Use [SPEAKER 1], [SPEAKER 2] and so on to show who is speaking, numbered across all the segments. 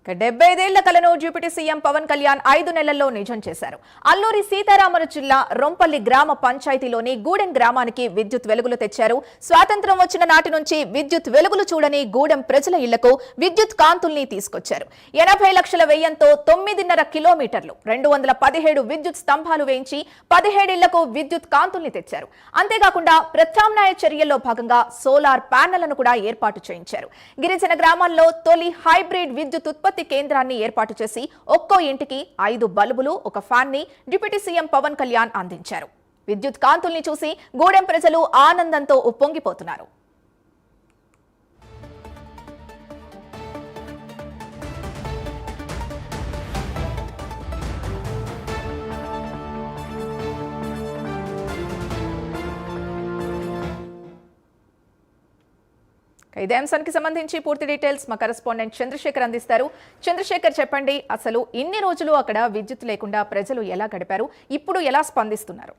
[SPEAKER 1] 75 ఏళ్ల కలను deputy CM Pawan Kalyan 5 నెలల్లో నిజం చేశారు. అల్లూరి సీతారామరాజు జిల్లా రొంపల్లి గ్రామ పంచాయతీలోని గూడెం గ్రామానికి విద్యుత్ వెలుగులు తెచ్చారు. స్వాతంత్ర్యం వచ్చిన నాటి నుంచి విద్యుత్ వెలుగులు చూడని గూడెం ప్రజల ఇళ్లకు విద్యుత్ కాంతుల్ని తీసుకొచ్చారు. 80 లక్షల వ్యయంతో 9.5 కిలోమీటర్లు 217 విద్యుత్ స్తంభాలు వేయించి 17 ఇళ్లకు విద్యుత్ కాంతుల్ని తెచ్చారు. అంతేకాకుండా ప్రత్యామ్నాయ చర్యల్లో భాగంగా సోలార్ ప్యానెళ్లను కూడా ఏర్పాటు చేయించారు. గిరిజన గ్రామాల్లో తొలి హైబ్రిడ్ విద్యుత్ ఉత్పత్తి కేంద్రాన్ని ఏర్పాటు చేసి ఒక్కో ఇంటికి 5 బల్బులు, ఒక ఫ్యాన్ ని డిప్యూటీ సీఎం పవన్ కళ్యాణ్ అందించారు. విద్యుత్ కాంతుల్ని చూసి గూడెం ప్రజలు ఆనందంతో ఉప్పొంగిపోతున్నారు. ఇదే అంశానికి సంబంధించి పూర్తి డీటెయిల్స్ మా కరెస్పాండెంట్ చంద్రశేఖర్ అందిస్తారు. చంద్రశేఖర్, చెప్పండి, అసలు ఇన్ని రోజులు అక్కడ విద్యుత్ లేకుండా ప్రజలు ఎలా గడిపారు, ఇప్పుడు ఎలా స్పందిస్తున్నారు?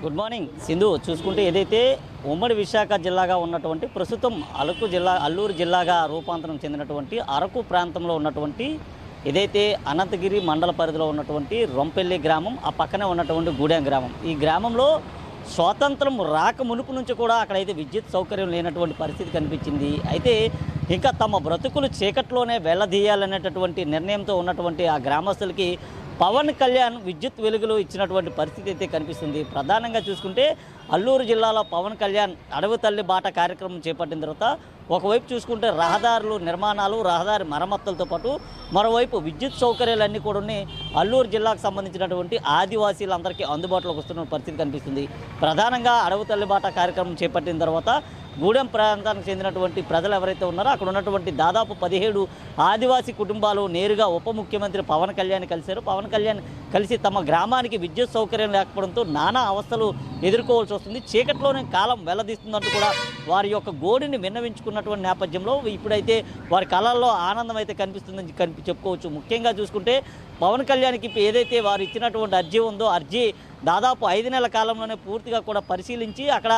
[SPEAKER 2] Good morning Sindhu. చూసుకుంటే ఏదైతే ఉమ్మడి విశాఖ జిల్లాగా ఉన్నటువంటి ప్రస్తుతం అల్లూరు జిల్లాగా రూపాంతరం చెందినటువంటి అరకు ప్రాంతంలో ఉన్నటువంటి ఏదైతే అనంతగిరి మండల పరిధిలో ఉన్నటువంటి రొంపెల్లి గ్రామం, ఆ పక్కనే ఉన్నటువంటి గూడెం గ్రామం, ఈ గ్రామంలో స్వాతంత్రం రాక మునుపు నుంచి కూడా అక్కడైతే విద్యుత్ సౌకర్యం లేనటువంటి పరిస్థితి కనిపించింది. అయితే ఇంకా తమ బ్రతుకులు చీకట్లోనే వెళ్ళదీయాలనేటటువంటి నిర్ణయంతో ఉన్నటువంటి ఆ గ్రామస్తులకి పవన్ కళ్యాణ్ విద్యుత్ వెలుగులు ఇచ్చినటువంటి పరిస్థితి అయితే కనిపిస్తుంది. ప్రధానంగా చూసుకుంటే అల్లూరు జిల్లాలో పవన్ కళ్యాణ్ అడవి తల్లి బాట కార్యక్రమం చేపట్టిన తర్వాత ఒకవైపు చూసుకుంటే రహదారులు నిర్మాణాలు, రహదారి మరమ్మతులతో పాటు మరోవైపు విద్యుత్ సౌకర్యాలన్నీ కూడా అల్లూరు జిల్లాకు సంబంధించినటువంటి ఆదివాసీలందరికీ అందుబాటులోకి వస్తున్న పరిస్థితి కనిపిస్తుంది. ప్రధానంగా అడవి తల్లి బాట కార్యక్రమం చేపట్టిన తర్వాత గూడెం ప్రాంతానికి చెందినటువంటి ప్రజలు ఎవరైతే ఉన్నారో అక్కడ ఉన్నటువంటి దాదాపు 17 ఆదివాసీ కుటుంబాలు నేరుగా ఉప ముఖ్యమంత్రి పవన్ కళ్యాణ్ కలిశారు. పవన్ కళ్యాణ్ కలిసి తమ గ్రామానికి విద్యుత్ సౌకర్యం లేకపోవడంతో నానా అవస్థలు ఎదుర్కోవాల్సి వస్తుంది, చీకట్లోనే కాలం వెల్లదీస్తుందంటూ కూడా వారి యొక్క గోడిని విన్నవించుకున్నటువంటి నేపథ్యంలో ఇప్పుడైతే వారి కళల్లో ఆనందం అయితే కనిపిస్తుందని చెప్పుకోవచ్చు. ముఖ్యంగా చూసుకుంటే పవన్ కళ్యాణ్కి ఏదైతే వారు ఇచ్చినటువంటి అర్జీ ఉందో అర్జీ దాదాపు 5 నెలల కాలంలోనే పూర్తిగా కూడా పరిశీలించి అక్కడ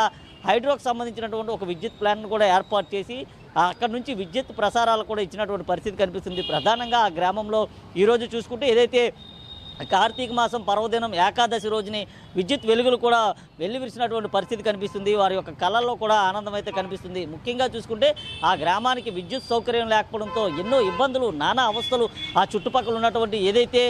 [SPEAKER 2] హైడ్రోకి సంబంధించినటువంటి ఒక విద్యుత్ ప్లాంట్ను కూడా ఏర్పాటు చేసి అక్కడ నుంచి విద్యుత్ ప్రసారాలు కూడా ఇచ్చినటువంటి పరిస్థితి కనిపిస్తుంది. ప్రధానంగా ఆ గ్రామంలో ఈరోజు చూసుకుంటే ఏదైతే కార్తీక మాసం పర్వదినం ఏకాదశి రోజుని విద్యుత్ వెలుగులు కూడా వెల్లివిరిసినటువంటి పరిస్థితి కనిపిస్తుంది. వారి యొక్క కళల్లో కూడా ఆనందం అయితే కనిపిస్తుంది. ముఖ్యంగా చూసుకుంటే ఆ గ్రామానికి విద్యుత్ సౌకర్యం లేకపోవడంతో ఎన్నో ఇబ్బందులు, నానా అవస్థలు ఆ చుట్టుపక్కల ఉన్నటువంటి ఏదైతే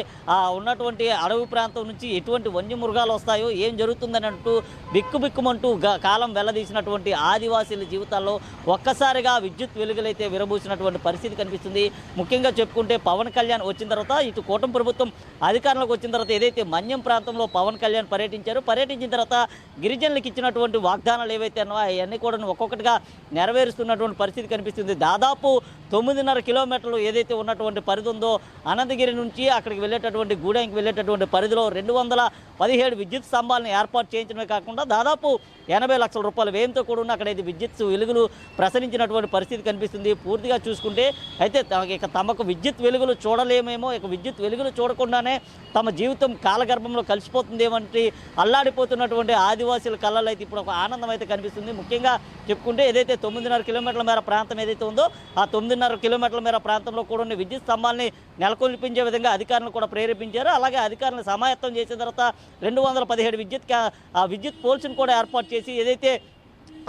[SPEAKER 2] ఉన్నటువంటి అడవి ప్రాంతం నుంచి ఎటువంటి వన్యమృగాలు వస్తాయో, ఏం జరుగుతుందని అంటూ బిక్కుబిక్కుమంటూ కాలం వెల్లదీసినటువంటి ఆదివాసీల జీవితాల్లో ఒక్కసారిగా విద్యుత్ వెలుగులైతే విరబూసినటువంటి పరిస్థితి కనిపిస్తుంది. ముఖ్యంగా చెప్పుకుంటే పవన్ కళ్యాణ్ వచ్చిన తర్వాత ఇటు కూటమి ప్రభుత్వం అధికారంలోకి వచ్చిన తర్వాత ఏదైతే మన్యం ప్రాంతంలో పవన్ కళ్యాణ్ పర్యటించిన తర్వాత గిరిజనులకు ఇచ్చినటువంటి వాగ్దానాలు ఏవైతే ఉన్నాయో అవన్నీ కూడా ఒక్కొక్కటిగా నెరవేరుస్తున్నటువంటి పరిస్థితి కనిపిస్తుంది. దాదాపు 9.5 కిలోమీటర్లు ఏదైతే ఉన్నటువంటి పరిధి ఉందో అనంతగిరి నుంచి అక్కడికి వెళ్ళేటటువంటి గూడెంకి వెళ్ళేటటువంటి పరిధిలో 217 విద్యుత్ స్తంభాలను ఏర్పాటు చేయించడమే కాకుండా దాదాపు 80 లక్షల రూపాయల వ్యయంతో కూడా అక్కడైతే విద్యుత్ వెలుగులు ప్రసరించినటువంటి పరిస్థితి కనిపిస్తుంది. పూర్తిగా చూసుకుంటే అయితే ఇక తమకు విద్యుత్ వెలుగులు చూడలేమేమో, ఇక విద్యుత్ వెలుగులు చూడకుండానే తమ జీవితం కాలగర్భంలో కలిసిపోతుందేమంటే అల్లాడిపోతున్నటువంటి ఆదివాసీల కళ్ళల్లో అయితే ఇప్పుడు ఒక ఆనందం అయితే కనిపిస్తుంది. ముఖ్యంగా చెప్పుకుంటే ఏదైతే 9.5 కిలోమీటర్ల మేర ప్రాంతం ఏదైతే ఉందో ఆ 9.5 కిలోమీటర్ల మేర ప్రాంతంలో కూడా విద్యుత్ స్తంభాలని నెలకొల్పించే విధంగా అధికారులను కూడా ప్రేరేపించారు. అలాగే అధికారులను సమాయత్తం చేసిన తర్వాత 217 విద్యుత్ పోల్స్ను కూడా ఏర్పాటు చేసి ఏదైతే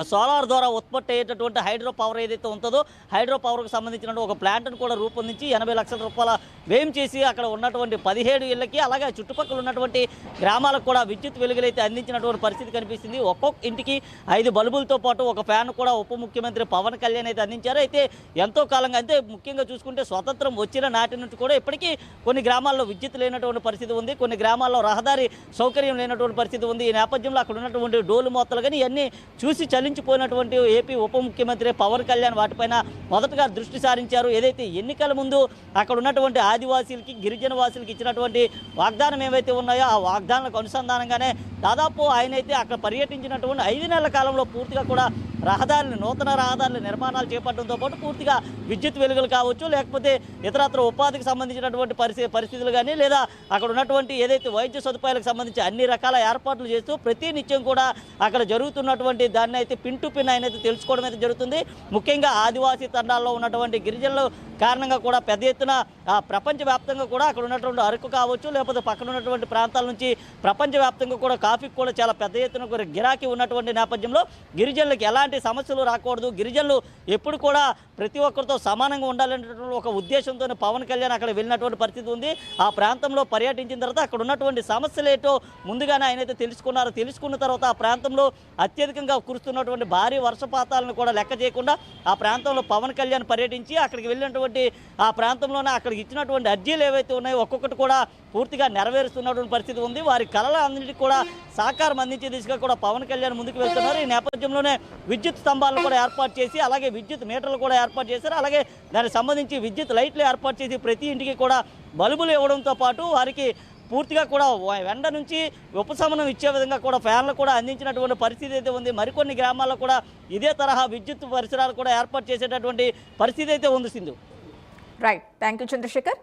[SPEAKER 2] సోలార్ ద్వారా ఉత్పత్తి అయ్యేటటువంటి హైడ్రో పవర్ ఏదైతే ఉంటుందో హైడ్రో పవర్కు సంబంధించిన ఒక ప్లాంట్ను కూడా రూపొందించి 80 లక్షల రూపాయల వ్యయం చేసి అక్కడ ఉన్నటువంటి 17 ఇళ్ళకి అలాగే చుట్టుపక్కల ఉన్నటువంటి గ్రామాలకు కూడా విద్యుత్ వెలుగులైతే అందించినటువంటి పరిస్థితి కనిపిస్తుంది. ఒక్కొక్క ఇంటికి 5 బల్బులతో పాటు ఒక ఫ్యాన్ కూడా ఉప ముఖ్యమంత్రి పవన్ కళ్యాణ్ అయితే అందించారు. అయితే ఎంతో కాలంగా అంటే ముఖ్యంగా చూసుకుంటే స్వతంత్రం వచ్చిన నాటి నుంచి కూడా ఇప్పటికీ కొన్ని గ్రామాల్లో విద్యుత్ లేనటువంటి పరిస్థితి ఉంది, కొన్ని గ్రామాల్లో రహదారి సౌకర్యం లేనటువంటి పరిస్థితి ఉంది. ఈ నేపథ్యంలో అక్కడ ఉన్నటువంటి డోలు మోతలు కానీ ఇవన్నీ చూసి చలించిపోయినటువంటి ఏపీ ఉప ముఖ్యమంత్రి పవన్ కళ్యాణ్ వాటిపైన మొదటగా దృష్టి సారించారు. ఏదైతే ఎన్నికల ముందు అక్కడ ఉన్నటువంటి ఆదివాసీలకి, గిరిజన వాసులకి ఇచ్చినటువంటి వాగ్దానం ఏవైతే ఉన్నాయో ఆ వాగ్దానాలకు అనుసంధానంగానే దాదాపు ఆయన అయితే అక్కడ పర్యటించినటువంటి 5 నెలల కాలంలో పూర్తిగా కూడా నూతన రహదారుల నిర్మాణాలు చేపట్టడంతో పాటు పూర్తిగా విద్యుత్ వెలుగులు కావచ్చు, లేకపోతే ఇతరత్ర ఉపాధికి సంబంధించినటువంటి పరిస్థితులు కానీ లేదా అక్కడ ఉన్నటువంటి ఏదైతే వైద్య సదుపాయాలకు సంబంధించి అన్ని రకాల ఏర్పాట్లు చేస్తూ ప్రతి నిత్యం కూడా అక్కడ జరుగుతున్నటువంటి దాన్ని అయితే అయితే పిన్ టు పిన్ ఆయన అయితే తెలుసుకోవడం అయితే జరుగుతుంది. ముఖ్యంగా ఆదివాసీ తండాల్లో ఉన్నటువంటి గిరిజనులు కారణంగా కూడా పెద్ద ఎత్తున ప్రపంచవ్యాప్తంగా కూడా అక్కడ ఉన్నటువంటి అరకు కావచ్చు, లేకపోతే పక్కన ఉన్నటువంటి ప్రాంతాల నుంచి ప్రపంచవ్యాప్తంగా కూడా కాఫీకి కూడా చాలా పెద్ద ఎత్తున గిరాకీ ఉన్నటువంటి నేపథ్యంలో గిరిజనులకు ఎలాంటి సమస్యలు రాకూడదు, గిరిజనులు ఎప్పుడు కూడా ప్రతి ఒక్కరితో సమానంగా ఉండాలనేటువంటి ఒక ఉద్దేశంతో పవన్ కళ్యాణ్ అక్కడ వెళ్ళినటువంటి పరిస్థితి ఉంది. ఆ ప్రాంతంలో పర్యటించిన తర్వాత అక్కడ ఉన్నటువంటి సమస్యలు ఏంటో ముందుగానే ఆయన అయితే తెలుసుకున్నారు. తెలుసుకున్న తర్వాత ఆ ప్రాంతంలో అత్యధికంగా కురుస్తున్నటువంటి భారీ వర్షపాతాలను కూడా లెక్క చేయకుండా ఆ ప్రాంతంలో పవన్ కళ్యాణ్ పర్యటించి అక్కడికి వెళ్ళినటువంటి ఆ ప్రాంతంలోనే అక్కడికి ఇచ్చినటువంటి అర్జీలు ఏవైతే ఉన్నాయో ఒక్కొక్కటి కూడా పూర్తిగా నెరవేరుస్తున్నటువంటి పరిస్థితి ఉంది. వారి కళల అన్నింటికి కూడా సహకారం అందించే దిశగా కూడా పవన్ కళ్యాణ్ ముందుకు వెళ్తున్నారు. ఈ నేపథ్యంలోనే విద్యుత్ స్తంభాలను కూడా ఏర్పాటు చేసి, అలాగే విద్యుత్ మీటర్లు కూడా ఏర్పాటు చేశారు. అలాగే దానికి సంబంధించి విద్యుత్ లైట్లు ఏర్పాటు చేసి ప్రతి ఇంటికి కూడా బల్బులు ఇవ్వడంతో పాటు వారికి పూర్తిగా కూడా ఎండ నుంచి ఉపశమనం ఇచ్చే విధంగా కూడా ఫ్యాన్లు కూడా అందించినటువంటి పరిస్థితి అయితే ఉంది. మరికొన్ని గ్రామాల్లో కూడా ఇదే తరహా విద్యుత్ పరిసరాలు కూడా ఏర్పాటు చేసేటటువంటి పరిస్థితి అయితే ఉంది Sindhu.
[SPEAKER 1] Right, thank you Chandrasekhar.